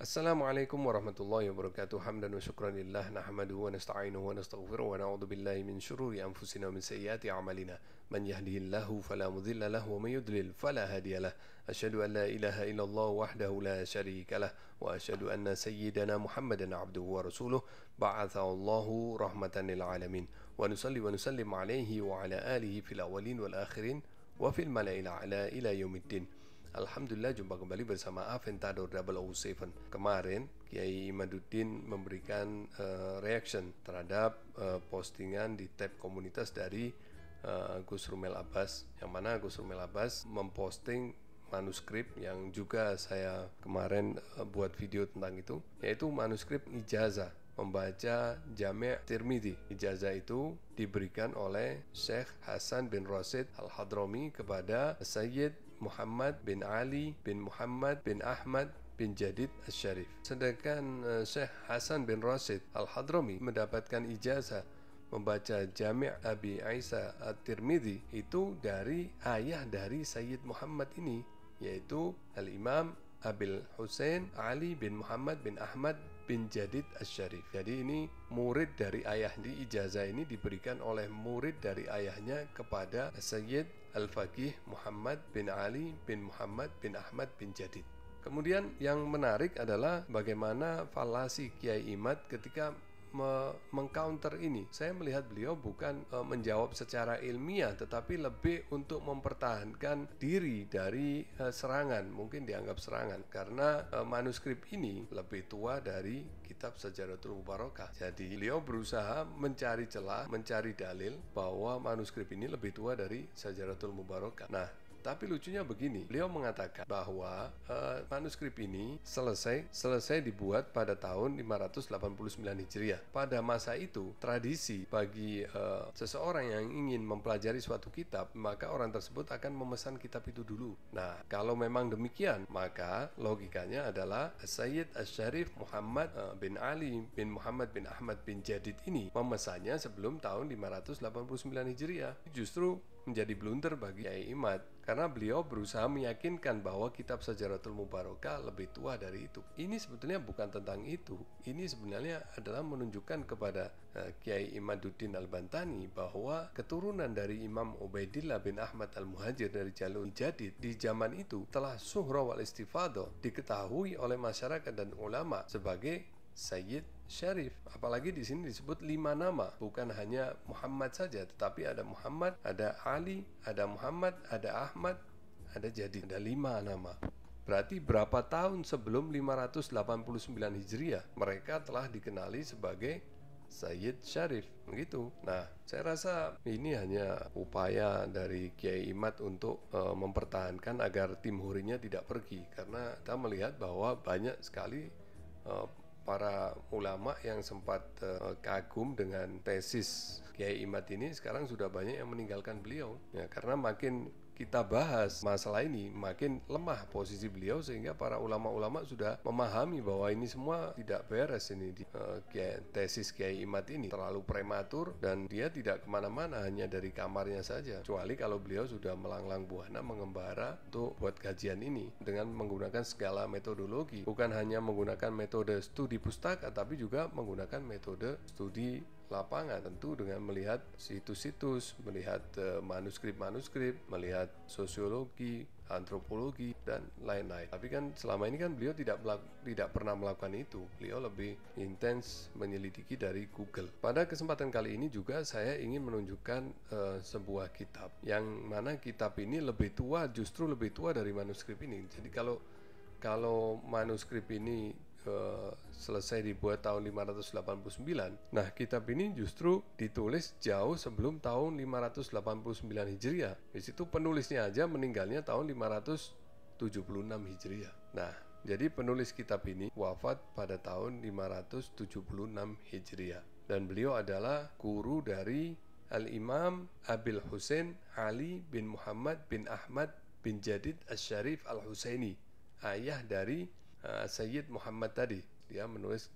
Assalamualaikum warahmatullahi wabarakatuh. Hamdan wa syukran lillah nahmaduhu wa nasta'inuhu wa nastaghfiruhu wa na'udzu billahi min syururi anfusina wa min sayyiati a'malina. Man yahdihillahu fala mudilla lahu wa may yudlil fala hadiyalah. Asyhadu an la ilaha illallah wahdahu la syarika lah wa asyhadu anna sayyidana Muhammadan 'abduhu wa rasuluh ba'athahu Allahu rahmatan lil alamin. Wa nusalli wa nusallim alaihi wa ala alihi fil awwalin wal akhirin wa fil mala'il a'la ila yaumiddin. Alhamdulillah, jumpa kembali bersama Aventador 007. Kemarin Kiai Imaduddin memberikan reaction terhadap postingan di tab komunitas dari Gus Rumel Abbas, yang mana Gus Rumel Abbas memposting manuskrip yang juga saya kemarin buat video tentang itu, yaitu manuskrip ijazah membaca Jami' Tirmidzi. Ijazah itu diberikan oleh Syekh Hasan bin Rasid Al-Hadrami kepada Sayyid Muhammad bin Ali bin Muhammad bin Ahmad bin Jadid Asy-Syarif. Sedangkan Syekh Hasan bin Rasid Al-Hadrami mendapatkan ijazah membaca Jami' Abi Isa At-Tirmidzi itu dari ayah dari Sayyid Muhammad ini, yaitu Al-Imam Abil Husain Ali bin Muhammad bin Ahmad bin Jadid Asy-Syarif. Jadi ini murid dari ayah, di ijazah ini diberikan oleh murid dari ayahnya kepada Sayyid Al-Faqih Muhammad bin Ali bin Muhammad bin Ahmad bin Jadid. Kemudian yang menarik adalah bagaimana falasi Kiai Imad ketika mengcounter ini. Saya melihat beliau bukan menjawab secara ilmiah, tetapi lebih untuk mempertahankan diri dari serangan, mungkin dianggap serangan, karena manuskrip ini lebih tua dari kitab Sajaratul Mubarakah. Jadi beliau berusaha mencari celah, mencari dalil bahwa manuskrip ini lebih tua dari Sajaratul Mubarakah. Nah, tapi lucunya begini, beliau mengatakan bahwa manuskrip ini selesai dibuat pada tahun 589 Hijriah. Pada masa itu, tradisi bagi seseorang yang ingin mempelajari suatu kitab, maka orang tersebut akan memesan kitab itu dulu. Nah, kalau memang demikian, maka logikanya adalah Sayyid Asy-Syarif Muhammad bin Ali bin Muhammad bin Ahmad bin Jadid ini memesannya sebelum tahun 589 Hijriah. Justru menjadi blunder bagi Kiai Imad, karena beliau berusaha meyakinkan bahwa kitab Sajaratul Mubarakah lebih tua dari itu. Ini sebetulnya bukan tentang itu. Ini sebenarnya adalah menunjukkan kepada Kiai Imaduddin Al-Bantani bahwa keturunan dari Imam Ubaidillah bin Ahmad Al-Muhajir dari jalur Jadid di zaman itu telah suhra wal istifadah, diketahui oleh masyarakat dan ulama sebagai Sayyid Syarif. Apalagi di sini disebut 5 nama, bukan hanya Muhammad saja, tetapi ada Muhammad, ada Ali, ada Muhammad, ada Ahmad, ada Jadid, ada 5 nama. Berarti berapa tahun sebelum 589 Hijriah mereka telah dikenali sebagai Sayyid Syarif, begitu. Nah, saya rasa ini hanya upaya dari Kiai Imad untuk mempertahankan agar tim hurinya tidak pergi, karena kita melihat bahwa banyak sekali para ulama yang sempat kagum dengan tesis Kiai Imad ini sekarang sudah banyak yang meninggalkan beliau, ya, karena makin kita bahas masalah ini makin lemah posisi beliau, sehingga para ulama-ulama sudah memahami bahwa ini semua tidak beres. Ini tesis Kiai Imad ini terlalu prematur dan dia tidak kemana-mana, hanya dari kamarnya saja, kecuali kalau beliau sudah melanglang buana mengembara untuk buat kajian ini dengan menggunakan segala metodologi, bukan hanya menggunakan metode studi pustaka tapi juga menggunakan metode studi lapangan, tentu dengan melihat situs-situs, melihat manuskrip-manuskrip, melihat sosiologi, antropologi, dan lain-lain. Tapi kan selama ini kan beliau tidak pernah melakukan itu. Beliau lebih intens menyelidiki dari Google. Pada kesempatan kali ini juga saya ingin menunjukkan sebuah kitab, yang mana kitab ini justru lebih tua dari manuskrip ini. Jadi kalau manuskrip ini selesai dibuat tahun 589. Nah, kitab ini justru ditulis jauh sebelum tahun 589 Hijriah. Di situ penulisnya aja meninggalnya tahun 576 Hijriah. Nah, jadi penulis kitab ini wafat pada tahun 576 Hijriah. Dan beliau adalah guru dari Al-Imam Abil Husain Ali bin Muhammad bin Ahmad bin Jadid Asy-Syarif Al-Husaini, ayah dari Sayyid Muhammad tadi. Dia menulis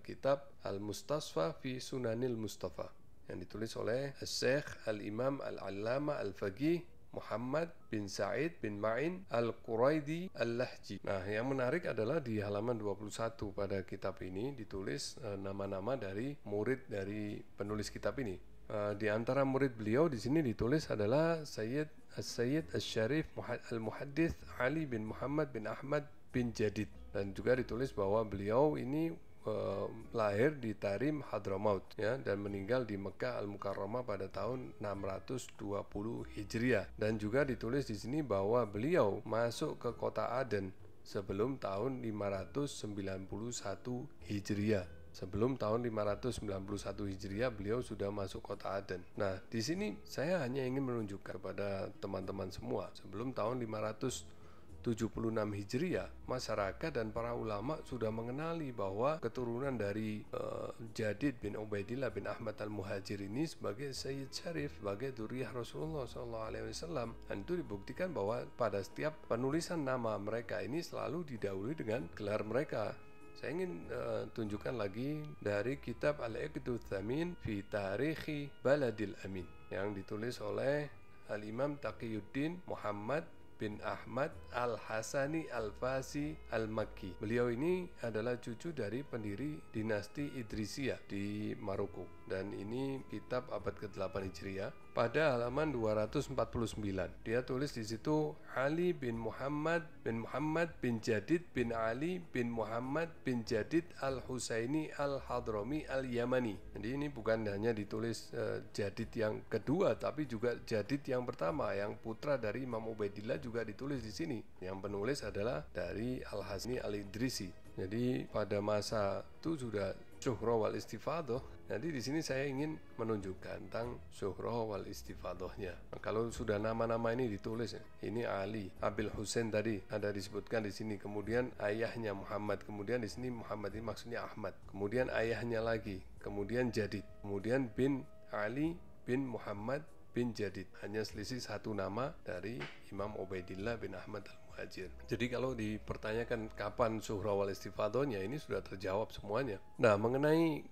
kitab Al-Mustasfa fi Sunanil Mustafa yang ditulis oleh Syekh Al-Imam Al-Allama Al-Faqih Muhammad bin Sa'id bin Ma'in Al-Quraidi Al-Lahji. Nah, yang menarik adalah di halaman 21 pada kitab ini ditulis nama-nama dari murid dari penulis kitab ini. Di antara murid beliau di sini ditulis adalah Sayyid Asy-Syarif Al-Muhaddits Ali bin Muhammad bin Ahmad bin Jadid, dan juga ditulis bahwa beliau ini lahir di Tarim Hadramaut ya, dan meninggal di Mekah Al-Mukarramah pada tahun 620 Hijriah. Dan juga ditulis di sini bahwa beliau masuk ke kota Aden sebelum tahun 591 Hijriah. Sebelum tahun 591 Hijriah beliau sudah masuk kota Aden. Nah, di sini saya hanya ingin menunjukkan kepada teman-teman semua, sebelum tahun 576 Hijriah, masyarakat dan para ulama sudah mengenali bahwa keturunan dari Jadid bin Ubaidillah bin Ahmad Al-Muhajir ini sebagai Sayyid Syarif, sebagai dzurriyyah Rasulullah SAW. Dan itu dibuktikan bahwa pada setiap penulisan nama mereka ini selalu didahului dengan gelar mereka. Saya ingin tunjukkan lagi dari kitab Al-Iqdut Tsamin fi Tarikhi Baladil Amin yang ditulis oleh Al-Imam Taqiyuddin Muhammad bin Ahmad Al-Hasani Al-Fasi Al-Makki. Beliau ini adalah cucu dari pendiri dinasti Idrisiyah di Maroko, dan ini kitab abad ke-8 Hijriah. Pada halaman 249 dia tulis di situ Ali bin Muhammad bin Jadid bin Ali bin Muhammad bin Jadid Al-Husaini Al-Hadrami Al-Yamani. Jadi ini bukan hanya ditulis Jadid yang kedua, tapi juga Jadid yang pertama, yang putra dari Imam Ubaidillah juga ditulis di sini. Yang penulis adalah dari Al-Hasani Al-Idrisi. Jadi pada masa itu sudah syuhra wal istifadah. Jadi di sini saya ingin menunjukkan tentang syuhra wal istifadahnya. Nah, kalau sudah nama-nama ini ditulis, ini Ali, Abil Husain tadi ada disebutkan di sini, kemudian ayahnya Muhammad, kemudian di sini Muhammad ini maksudnya Ahmad, kemudian ayahnya lagi, kemudian Jadid, kemudian bin Ali bin Muhammad bin Jadid. Hanya selisih satu nama dari Imam Ubaidillah bin Ahmad Al-Muhajir. Jadi kalau dipertanyakan kapan syuhra wal istifadahnya, ini sudah terjawab semuanya. Nah, mengenai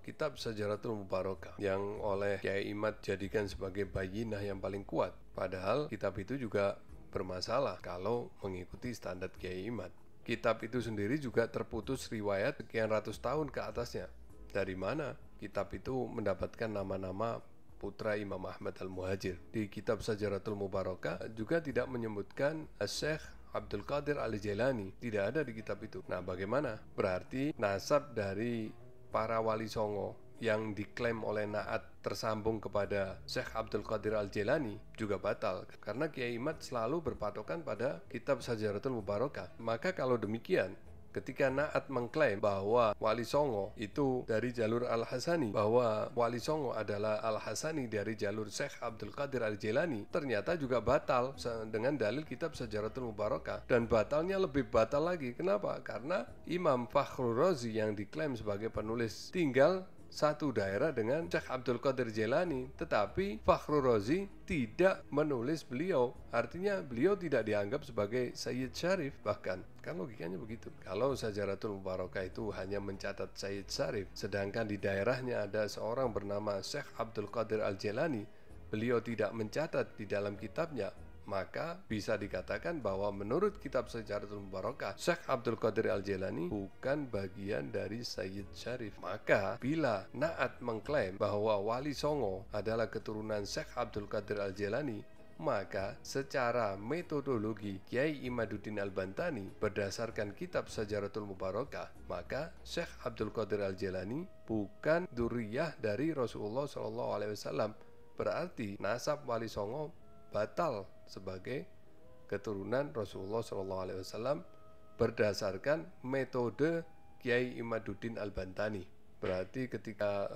kitab Syajaratul Mubarakah yang oleh Kiai Imad jadikan sebagai bayinah yang paling kuat, padahal kitab itu juga bermasalah kalau mengikuti standar Kiai Imad. Kitab itu sendiri juga terputus riwayat sekian ratus tahun ke atasnya. Dari mana kitab itu mendapatkan nama-nama putra Imam Ahmad Al-Muhajir? Di kitab Syajaratul Mubarakah juga tidak menyebutkan Syekh Abdul Qadir Al-Jailani, tidak ada di kitab itu. Nah, bagaimana? Berarti nasab dari para wali songo yang diklaim oleh Na'at tersambung kepada Syekh Abdul Qadir Al-Jailani juga batal, karena Kiai Imad selalu berpatokan pada kitab Syajaratul Mubarakah. Maka kalau demikian, ketika Na'at mengklaim bahwa Wali Songo itu dari jalur Al-Hasani, bahwa Wali Songo adalah Al-Hasani dari jalur Syekh Abdul Qadir Al-Jailani, ternyata juga batal dengan dalil kitab Syajaratul Mubarakah. Dan batalnya lebih batal lagi. Kenapa? Karena Imam Fakhrur Razi yang diklaim sebagai penulis tinggal satu daerah dengan Syekh Abdul Qadir Jailani, tetapi Fakhrur Razi tidak menulis beliau. Artinya beliau tidak dianggap sebagai Sayyid Syarif bahkan. Kan logikanya begitu. Kalau Syajaratul Mubarakah itu hanya mencatat Sayyid Syarif, sedangkan di daerahnya ada seorang bernama Syekh Abdul Qadir Al-Jailani, beliau tidak mencatat di dalam kitabnya, maka bisa dikatakan bahwa menurut kitab Syajaratul Mubarakah, Syekh Abdul Qadir Al-Jailani bukan bagian dari Sayyid Syarif. Maka bila Na'at mengklaim bahwa Wali Songo adalah keturunan Syekh Abdul Qadir Al-Jailani, maka secara metodologi Kiai Imaduddin Al-Bantani berdasarkan kitab Syajaratul Mubarakah, maka Syekh Abdul Qadir Al-Jailani bukan dzurriyyah dari Rasulullah SAW. Berarti nasab Wali Songo batal sebagai keturunan Rasulullah SAW berdasarkan metode Kiai Imaduddin Al-Bantani. Berarti ketika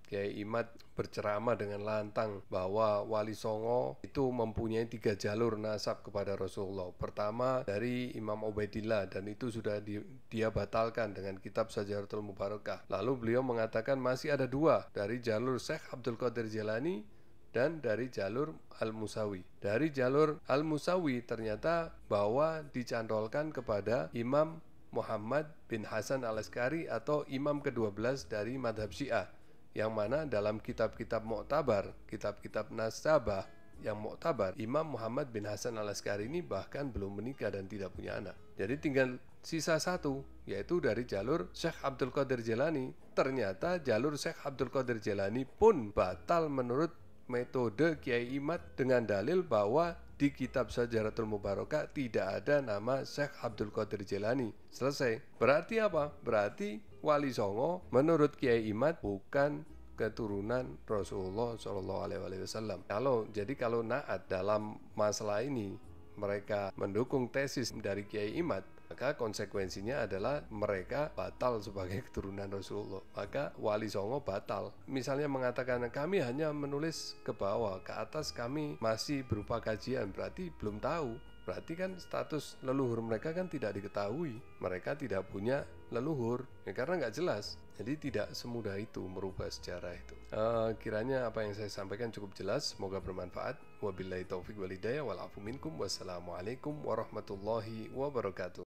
Kiai Imad berceramah dengan lantang bahwa Wali Songo itu mempunyai 3 jalur nasab kepada Rasulullah. Pertama dari Imam Ubaidillah, dan itu sudah dia batalkan dengan kitab Syajaratul Mubarakah. Lalu beliau mengatakan masih ada 2 dari jalur Syekh Abdul Qadir Jailani dan dari jalur Al-Musawi. Dari jalur Al-Musawi ternyata bahwa dicantolkan kepada Imam Muhammad bin Hasan Al-Askari atau imam ke-12 dari madhab Syiah, yang mana dalam kitab-kitab Mu'tabar, kitab-kitab Nasabah yang muktabar, Imam Muhammad bin Hasan al-Askari ini bahkan belum menikah dan tidak punya anak. Jadi tinggal sisa satu, yaitu dari jalur Syekh Abdul Qadir Jailani. Ternyata jalur Syekh Abdul Qadir Jailani pun batal menurut metode Kiai Imad dengan dalil bahwa di kitab Syajaratul Mubarakah tidak ada nama Syekh Abdul Qadir Jailani. Selesai. Berarti apa? Berarti Wali Songo menurut Kiai Imad bukan keturunan Rasulullah Shallallahu Alaihi Wasallam. Kalau naat dalam masalah ini mereka mendukung tesis dari Kiai Imad, maka konsekuensinya adalah mereka batal sebagai keturunan Rasulullah. Maka Wali Songo batal. Misalnya mengatakan kami hanya menulis ke bawah, ke atas kami masih berupa kajian, berarti belum tahu. Berarti kan status leluhur mereka kan tidak diketahui. Mereka tidak punya leluhur, ya karena nggak jelas. Jadi tidak semudah itu merubah sejarah itu. Kiranya apa yang saya sampaikan cukup jelas, semoga bermanfaat. Wabillahi taufiq wal hidayah wal afu minkum. Wassalamualaikum warahmatullahi wabarakatuh.